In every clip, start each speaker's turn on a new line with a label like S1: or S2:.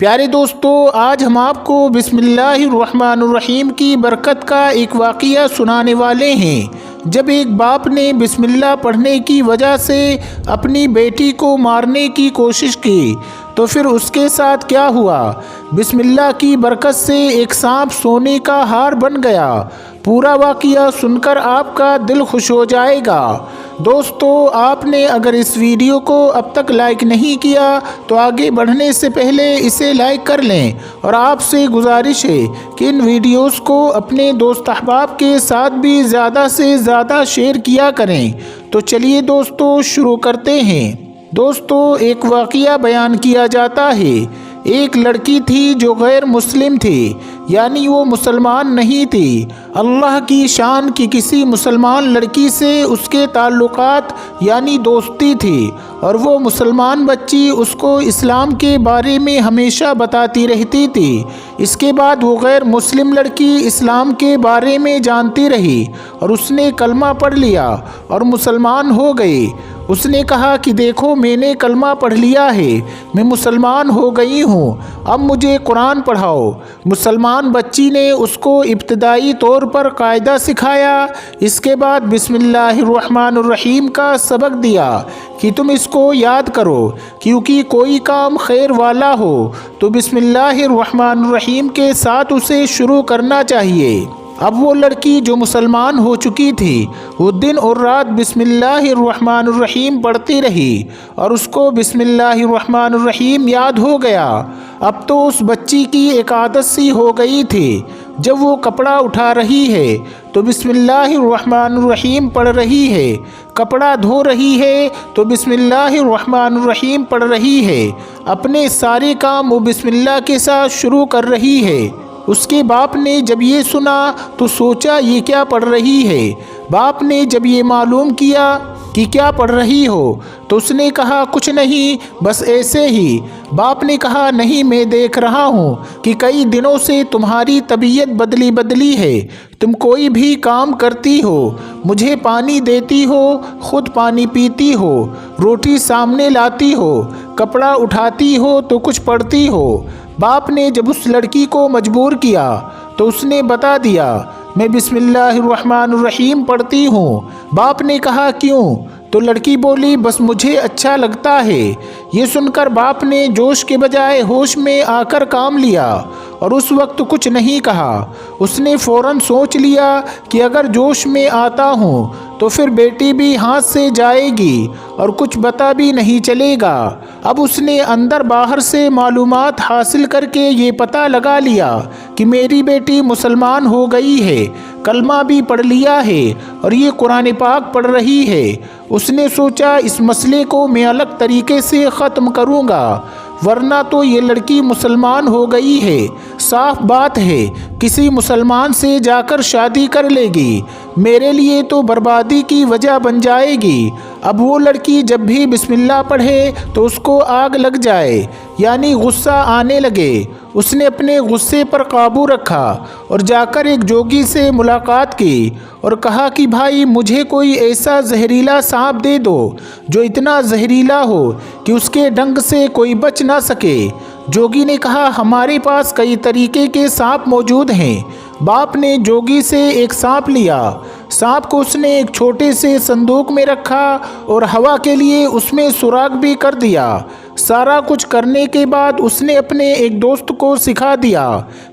S1: پیارے دوستو، آج ہم آپ کو بسم اللہ الرحمن الرحیم کی برکت کا ایک واقعہ سنانے والے ہیں۔ جب ایک باپ نے بسم اللہ پڑھنے کی وجہ سے اپنی بیٹی کو مارنے کی کوشش کی تو پھر اس کے ساتھ کیا ہوا؟ بسم اللہ کی برکت سے ایک سانپ سونے کا ہار بن گیا۔ پورا واقعہ سن کر آپ کا دل خوش ہو جائے گا۔ دوستو، آپ نے اگر اس ویڈیو کو اب تک لائک نہیں کیا تو آگے بڑھنے سے پہلے اسے لائک کر لیں، اور آپ سے گزارش ہے کہ ان ویڈیوز کو اپنے دوست احباب کے ساتھ بھی زیادہ سے زیادہ شیئر کیا کریں۔ تو چلیے دوستو، شروع کرتے ہیں۔ دوستو، ایک واقعہ بیان کیا جاتا ہے۔ ایک لڑکی تھی جو غیر مسلم تھی، یعنی وہ مسلمان نہیں تھی۔ اللہ کی شان کی کسی مسلمان لڑکی سے اس کے تعلقات یعنی دوستی تھی، اور وہ مسلمان بچی اس کو اسلام کے بارے میں ہمیشہ بتاتی رہتی تھی۔ اس کے بعد وہ غیر مسلم لڑکی اسلام کے بارے میں جانتی رہی اور اس نے کلمہ پڑھ لیا اور مسلمان ہو گئی۔ اس نے کہا کہ دیکھو، میں نے کلمہ پڑھ لیا ہے، میں مسلمان ہو گئی ہوں، اب مجھے قرآن پڑھاؤ۔ مسلمان بچی نے اس کو ابتدائی طور پر قاعدہ سکھایا، اس کے بعد بسم اللہ الرحمن الرحیم کا سبق دیا کہ تم اس کو یاد کرو، کیونکہ کوئی کام خیر والا ہو تو بسم اللہ الرحمن الرحیم کے ساتھ اسے شروع کرنا چاہیے۔ اب وہ لڑکی جو مسلمان ہو چکی تھی، وہ دن اور رات بسم اللہ الرحمن الرحیم پڑھتی رہی اور اس کو بسم اللہ الرحمن الرحیم یاد ہو گیا۔ اب تو اس بچی کی ایک عادت سی ہو گئی تھی، جب وہ کپڑا اٹھا رہی ہے تو بسم اللہ الرحمن الرحیم پڑھ رہی ہے، کپڑا دھو رہی ہے تو بسم اللہ الرحمن الرحیم پڑھ رہی ہے، اپنے سارے کام وہ بسم اللہ کے ساتھ شروع کر رہی ہے۔ اس کے باپ نے جب یہ سنا تو سوچا یہ کیا پڑھ رہی ہے۔ باپ نے جب یہ معلوم کیا کہ کیا پڑھ رہی ہو تو اس نے کہا کچھ نہیں، بس ایسے ہی۔ باپ نے کہا نہیں، میں دیکھ رہا ہوں کہ کئی دنوں سے تمہاری طبیعت بدلی ہے، تم کوئی بھی کام کرتی ہو، مجھے پانی دیتی ہو، خود پانی پیتی ہو، روٹی سامنے لاتی ہو، کپڑا اٹھاتی ہو تو کچھ پڑھتی ہو۔ باپ نے جب اس لڑکی کو مجبور کیا تو اس نے بتا دیا میں بسم اللہ الرحمن الرحیم پڑھتی ہوں۔ باپ نے کہا کیوں؟ تو لڑکی بولی بس مجھے اچھا لگتا ہے۔ یہ سن کر باپ نے جوش کے بجائے ہوش میں آ کر کام لیا اور اس وقت کچھ نہیں کہا۔ اس نے فوراً سوچ لیا کہ اگر جوش میں آتا ہوں تو پھر بیٹی بھی ہاتھ سے جائے گی اور کچھ پتہ بھی نہیں چلے گا۔ اب اس نے اندر باہر سے معلومات حاصل کر کے یہ پتہ لگا لیا کہ میری بیٹی مسلمان ہو گئی ہے، کلمہ بھی پڑھ لیا ہے اور یہ قرآن پاک پڑھ رہی ہے۔ اس نے سوچا اس مسئلے کو میں الگ طریقے سے ختم کروں گا، ورنہ تو یہ لڑکی مسلمان ہو گئی ہے، صاف بات ہے کسی مسلمان سے جا کر شادی کر لے گی، میرے لیے تو بربادی کی وجہ بن جائے گی۔ اب وہ لڑکی جب بھی بسم اللہ پڑھے تو اس کو آگ لگ جائے، یعنی غصہ آنے لگے۔ اس نے اپنے غصے پر قابو رکھا اور جا کر ایک جوگی سے ملاقات کی اور کہا کہ بھائی مجھے کوئی ایسا زہریلا سانپ دے دو جو اتنا زہریلا ہو کہ اس کے ڈنگ سے کوئی بچ نہ سکے۔ جوگی نے کہا ہمارے پاس کئی طریقے کے سانپ موجود ہیں۔ باپ نے جوگی سے ایک سانپ لیا۔ سانپ کو اس نے ایک چھوٹے سے صندوق میں رکھا اور ہوا کے لیے اس میں سوراخ بھی کر دیا۔ سارا کچھ کرنے کے بعد اس نے اپنے ایک دوست کو سکھا دیا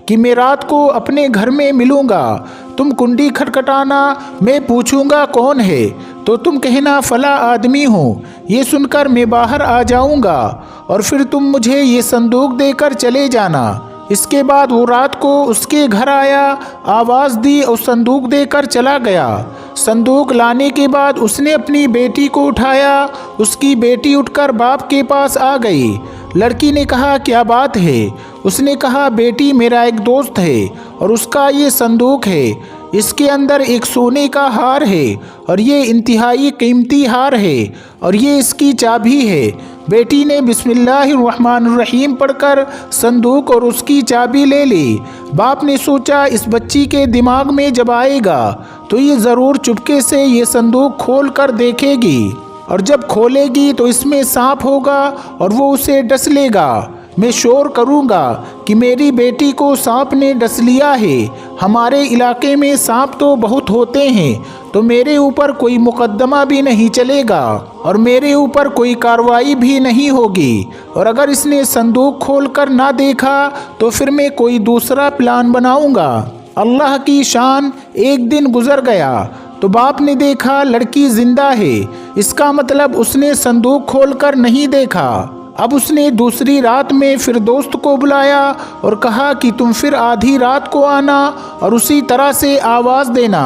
S1: کہ میں رات کو اپنے گھر میں ملوں گا، تم کنڈی کھٹکھٹانا، میں پوچھوں گا کون ہے تو تم کہنا فلاں آدمی ہوں، یہ سن کر میں باہر آ جاؤں گا اور پھر تم مجھے یہ صندوق دے کر چلے جانا۔ اس کے بعد وہ رات کو اس کے گھر آیا، آواز دی اور صندوق دے کر چلا گیا۔ صندوق لانے کے بعد اس نے اپنی بیٹی کو اٹھایا، اس کی بیٹی اٹھ کر باپ کے پاس آ گئی۔ لڑکی نے کہا کیا بات ہے؟ اس نے کہا بیٹی میرا ایک دوست ہے اور اس کا یہ صندوق ہے، اس کے اندر ایک سونے کا ہار ہے اور یہ انتہائی قیمتی ہار ہے اور یہ اس کی چابی ہے۔ بیٹی نے بسم اللہ الرحمن الرحیم پڑھ کر صندوق اور اس کی چابی لے لی۔ باپ نے سوچا اس بچی کے دماغ میں جب آئے گا تو یہ ضرور چپکے سے یہ صندوق کھول کر دیکھے گی، اور جب کھولے گی تو اس میں سانپ ہوگا اور وہ اسے ڈس لے گا۔ میں شور کروں گا کہ میری بیٹی کو سانپ نے ڈس لیا ہے، ہمارے علاقے میں سانپ تو بہت ہوتے ہیں، تو میرے اوپر کوئی مقدمہ بھی نہیں چلے گا اور میرے اوپر کوئی کارروائی بھی نہیں ہوگی، اور اگر اس نے صندوق کھول کر نہ دیکھا تو پھر میں کوئی دوسرا پلان بناؤں گا۔ اللہ کی شان۔ ایک دن گزر گیا تو باپ نے دیکھا لڑکی زندہ ہے، اس کا مطلب اس نے صندوق کھول کر نہیں دیکھا۔ اب اس نے دوسری رات میں پھر دوست کو بلایا اور کہا کہ تم پھر آدھی رات کو آنا اور اسی طرح سے آواز دینا،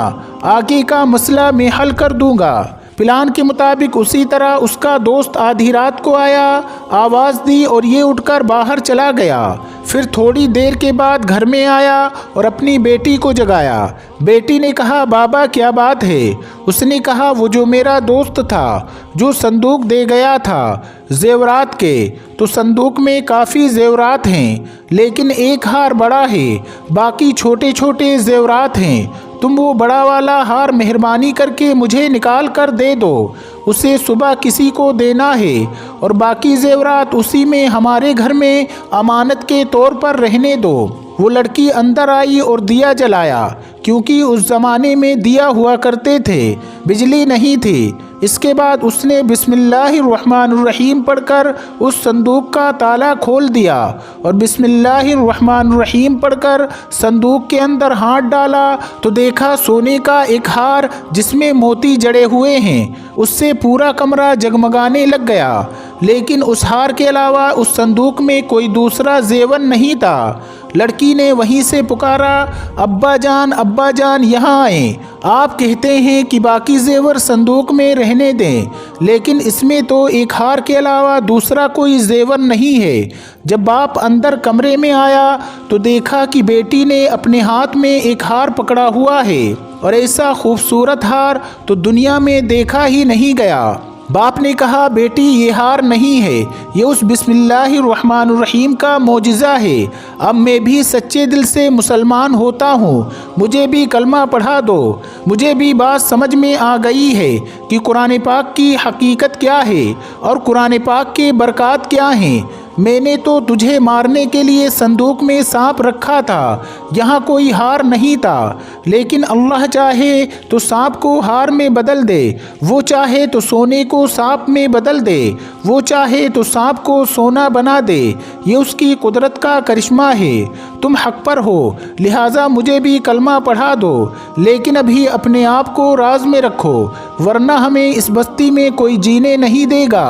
S1: آگے کا مسئلہ میں حل کر دوں گا۔ پلان کے مطابق اسی طرح اس کا دوست آدھی رات کو آیا، آواز دی اور یہ اٹھ کر باہر چلا گیا۔ پھر تھوڑی دیر کے بعد گھر میں آیا اور اپنی بیٹی کو جگایا۔ بیٹی نے کہا بابا کیا بات ہے؟ اس نے کہا وہ جو میرا دوست تھا جو صندوق دے گیا تھا زیورات کے، تو صندوق میں کافی زیورات ہیں لیکن ایک ہار بڑا ہے، باقی چھوٹے چھوٹے زیورات ہیں، تم وہ بڑا والا ہار مہربانی کر کے مجھے نکال کر دے دو، اسے صبح کسی کو دینا ہے اور باقی زیورات اسی میں ہمارے گھر میں امانت کے طور پر رہنے دو۔ وہ لڑکی اندر آئی اور دیا جلایا، کیونکہ اس زمانے میں دیا ہوا کرتے تھے، بجلی نہیں تھی۔ اس کے بعد اس نے بسم اللہ الرحمن الرحیم پڑھ کر اس صندوق کا تالا کھول دیا اور بسم اللہ الرحمن الرحیم پڑھ کر صندوق کے اندر ہاتھ ڈالا تو دیکھا سونے کا ایک ہار جس میں موتی جڑے ہوئے ہیں، اس سے پورا کمرہ جگمگانے لگ گیا، لیکن اس ہار کے علاوہ اس صندوق میں کوئی دوسرا زیور نہیں تھا۔ لڑکی نے وہیں سے پکارا ابا جان یہاں آئیں، آپ کہتے ہیں کہ باقی زیور صندوق میں رہنے دیں، لیکن اس میں تو ایک ہار کے علاوہ دوسرا کوئی زیور نہیں ہے۔ جب باپ اندر کمرے میں آیا تو دیکھا کہ بیٹی نے اپنے ہاتھ میں ایک ہار پکڑا ہوا ہے، اور ایسا خوبصورت ہار تو دنیا میں دیکھا ہی نہیں گیا۔ باپ نے کہا بیٹی یہ ہار نہیں ہے، یہ اس بسم اللہ الرحمن الرحیم کا معجزہ ہے، اب میں بھی سچے دل سے مسلمان ہوتا ہوں، مجھے بھی کلمہ پڑھا دو۔ مجھے بھی بات سمجھ میں آ گئی ہے کہ قرآن پاک کی حقیقت کیا ہے اور قرآن پاک کے برکات کیا ہیں۔ میں نے تو تجھے مارنے کے لیے صندوق میں سانپ رکھا تھا، یہاں کوئی ہار نہیں تھا، لیکن اللہ چاہے تو سانپ کو ہار میں بدل دے، وہ چاہے تو سونے کو سانپ میں بدل دے، وہ چاہے تو سانپ کو سونا بنا دے، یہ اس کی قدرت کا کرشمہ ہے۔ تم حق پر ہو، لہٰذا مجھے بھی کلمہ پڑھا دو، لیکن ابھی اپنے آپ کو راز میں رکھو، ورنہ ہمیں اس بستی میں کوئی جینے نہیں دے گا،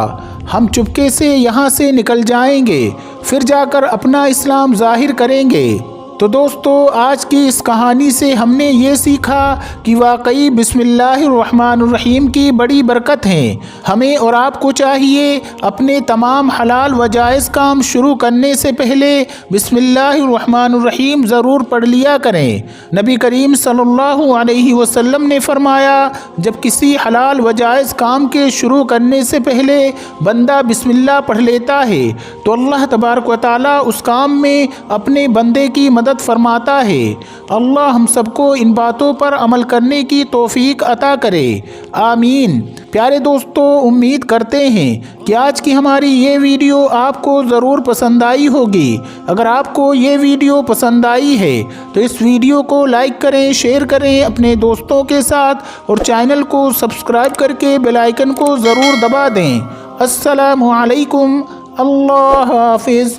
S1: ہم چپکے سے یہاں سے نکل جائیں گے، پھر جا کر اپنا اسلام ظاہر کریں گے۔ تو دوستو آج کی اس کہانی سے ہم نے یہ سیکھا کہ واقعی بسم اللہ الرحمن الرحیم کی بڑی برکت ہے۔ ہمیں اور آپ کو چاہیے اپنے تمام حلال و جائز کام شروع کرنے سے پہلے بسم اللہ الرحمن الرحیم ضرور پڑھ لیا کریں۔ نبی کریم صلی اللہ علیہ وسلم نے فرمایا جب کسی حلال و جائز کام کے شروع کرنے سے پہلے بندہ بسم اللہ پڑھ لیتا ہے تو اللہ تبارک و تعالیٰ اس کام میں اپنے بندے کی مدد فرماتا ہے۔ اللہ ہم سب کو ان باتوں پر عمل کرنے کی توفیق عطا کرے، آمین۔ پیارے دوستو امید کرتے ہیں کہ آج کی ہماری یہ ویڈیو آپ کو ضرور پسند آئی ہوگی۔ اگر آپ کو یہ ویڈیو پسند آئی ہے تو اس ویڈیو کو لائک کریں، شیئر کریں اپنے دوستوں کے ساتھ، اور چینل کو سبسکرائب کر کے بیل آئیکن کو ضرور دبا دیں۔ السلام علیکم، اللہ حافظ۔